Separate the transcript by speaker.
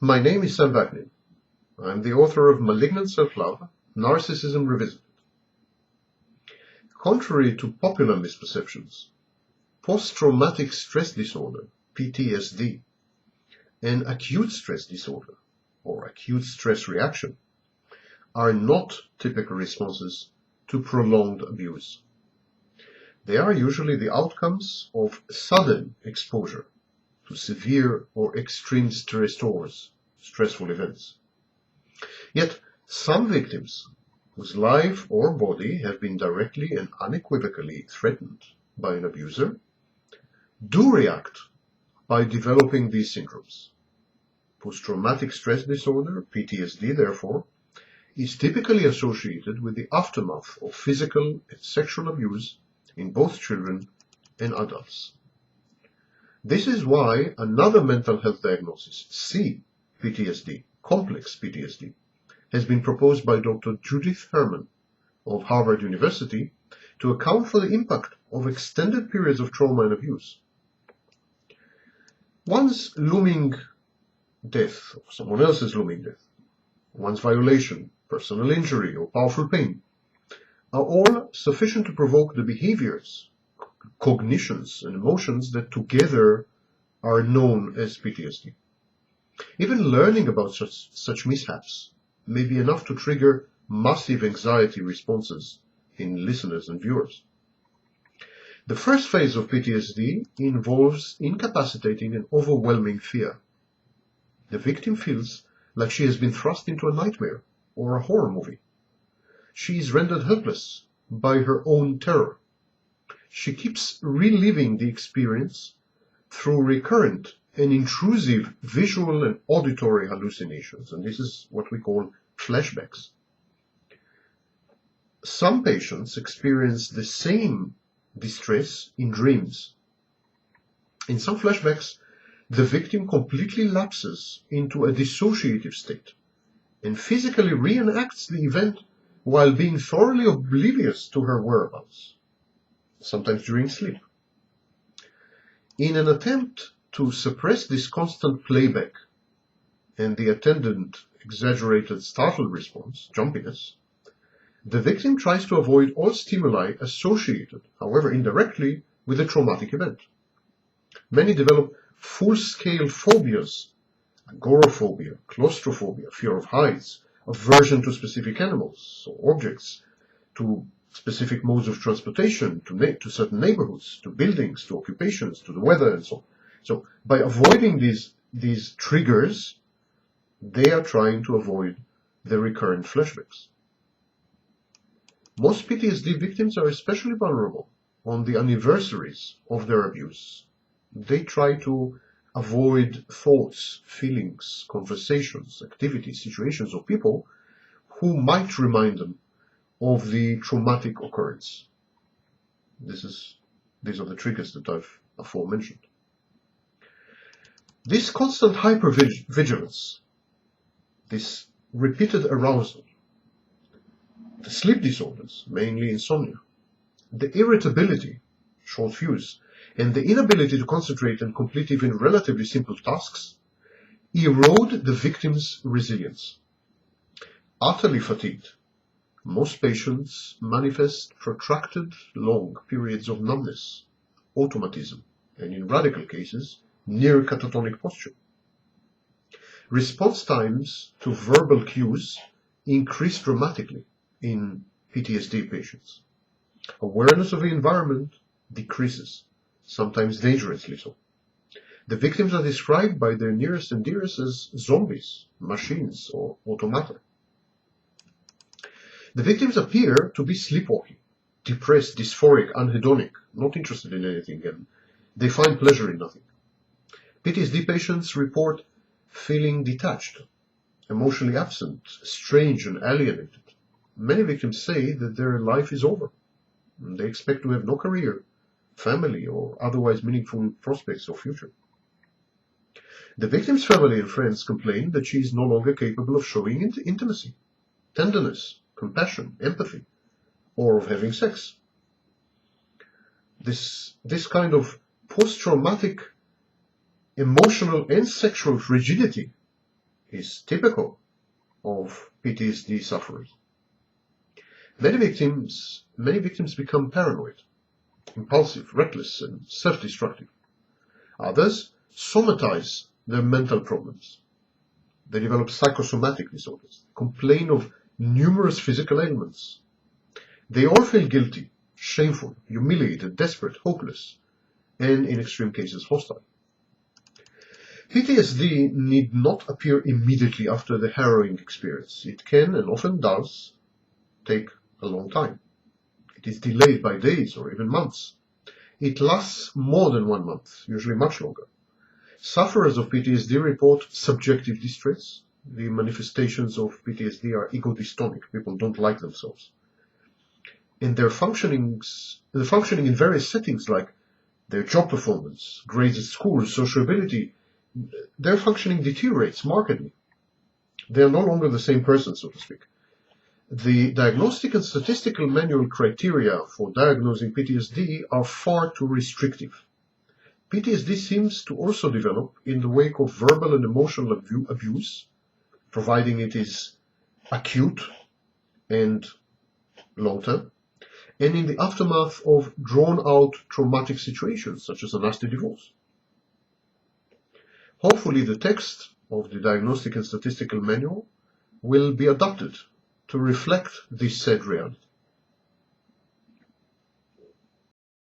Speaker 1: My name is Sam Vaknin. I'm the author of Malignant Self-Love, Narcissism Revisited. Contrary to popular misperceptions, post-traumatic stress disorder, PTSD, and acute stress disorder, or acute stress reaction, are not typical responses to prolonged abuse. They are usually the outcomes of sudden exposure to severe or extreme stressors, stressful events. Yet, some victims whose life or body have been directly and unequivocally threatened by an abuser do react by developing these syndromes. Post-traumatic stress disorder, PTSD, therefore, is typically associated with the aftermath of physical and sexual abuse in both children and adults. This is why another mental health diagnosis, CPTSD, complex PTSD, has been proposed by Dr. Judith Herman of Harvard University to account for the impact of extended periods of trauma and abuse. One's looming death, or someone else's looming death, one's violation, personal injury, or powerful pain are all sufficient to provoke the behaviors, cognitions, and emotions that together are known as PTSD. Even learning about such mishaps may be enough to trigger massive anxiety responses in listeners and viewers. The first phase of PTSD involves incapacitating and overwhelming fear. The victim feels like she has been thrust into a nightmare or a horror movie. She is rendered helpless by her own terror. She keeps reliving the experience through recurrent and intrusive visual and auditory hallucinations, and this is what we call flashbacks. Some patients experience the same distress in dreams. In some flashbacks, the victim completely lapses into a dissociative state and physically reenacts the event while being thoroughly oblivious to her whereabouts, sometimes during sleep. In an attempt to suppress this constant playback and the attendant exaggerated startle response, jumpiness, the victim tries to avoid all stimuli associated, however indirectly, with the traumatic event. Many develop full-scale phobias, agoraphobia, claustrophobia, fear of heights, aversion to specific animals or objects, to specific modes of transportation, to certain neighborhoods, to buildings, to occupations, to the weather, and so on. So by avoiding these triggers, they are trying to avoid the recurrent flashbacks. Most PTSD victims are especially vulnerable on the anniversaries of their abuse. They try to avoid thoughts, feelings, conversations, activities, situations, or people who might remind them of the traumatic occurrence. These are the triggers that I've aforementioned. This constant hypervigilance, this repeated arousal, the sleep disorders, mainly insomnia, the irritability, short fuse, and the inability to concentrate and complete even relatively simple tasks erode the victim's resilience. Utterly fatigued, most patients manifest protracted, long periods of numbness, automatism, and in radical cases, near catatonic posture. Response times to verbal cues increase dramatically in PTSD patients. Awareness of the environment decreases, sometimes dangerously so. The victims are described by their nearest and dearest as zombies, machines, or automata. The victims appear to be sleepwalking, depressed, dysphoric, unhedonic, not interested in anything, and they find pleasure in nothing. PTSD patients report feeling detached, emotionally absent, strange, and alienated. Many victims say that their life is over. They expect to have no career, family, or otherwise meaningful prospects or future. The victim's family and friends complain that she is no longer capable of showing intimacy, tenderness, compassion, empathy, or of having sex. This kind of post-traumatic emotional and sexual frigidity is typical of PTSD sufferers. Many victims become paranoid, impulsive, reckless, and self-destructive. Others somatize their mental problems. They develop psychosomatic disorders, complain of numerous physical ailments. They all feel guilty, shameful, humiliated, desperate, hopeless, and in extreme cases hostile. PTSD need not appear immediately after the harrowing experience. It can, and often does, take a long time. It is delayed by days or even months. It lasts more than 1 month, usually much longer. Sufferers of PTSD report subjective distress. The manifestations of PTSD are ego-dystonic. People don't like themselves. And their functioning in various settings like their job performance, grades at school, sociability, their functioning deteriorates markedly. They are no longer the same person, so to speak. The diagnostic and statistical manual criteria for diagnosing PTSD are far too restrictive. PTSD seems to also develop in the wake of verbal and emotional abuse, providing it is acute and long-term, and in the aftermath of drawn-out traumatic situations, such as a nasty divorce. Hopefully, the text of the Diagnostic and Statistical Manual will be adapted to reflect this sad reality.